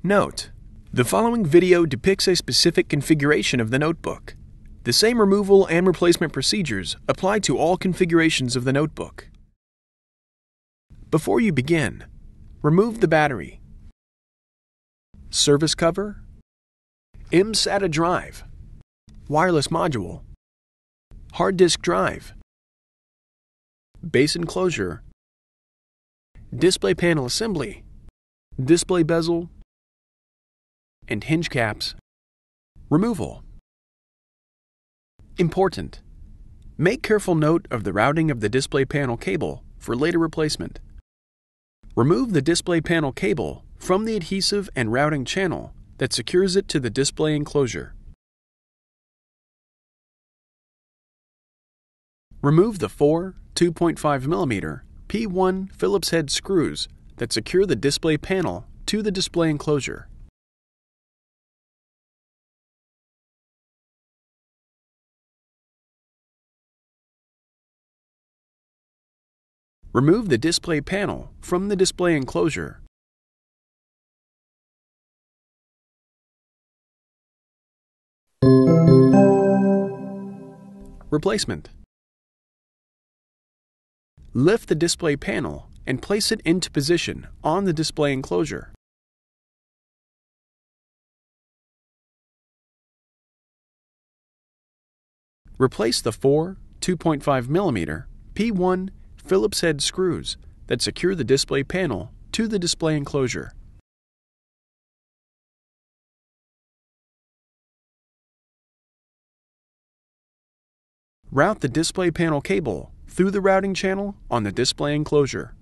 Note: the following video depicts a specific configuration of the notebook. The same removal and replacement procedures apply to all configurations of the notebook. Before you begin, remove the battery, service cover, SATA drive, wireless module, hard disk drive, base enclosure, display panel assembly, display bezel, and hinge caps. Removal. Important: make careful note of the routing of the display panel cable for later replacement. Remove the display panel cable from the adhesive and routing channel that secures it to the display enclosure. Remove the four 2.5mm P1 Phillips head screws that secure the display panel to the display enclosure. Remove the display panel from the display enclosure. Replacement. Lift the display panel and place it into position on the display enclosure. Replace the four 2.5mm P1 Phillips head screws that secure the display panel to the display enclosure. Route the display panel cable through the routing channel on the display enclosure.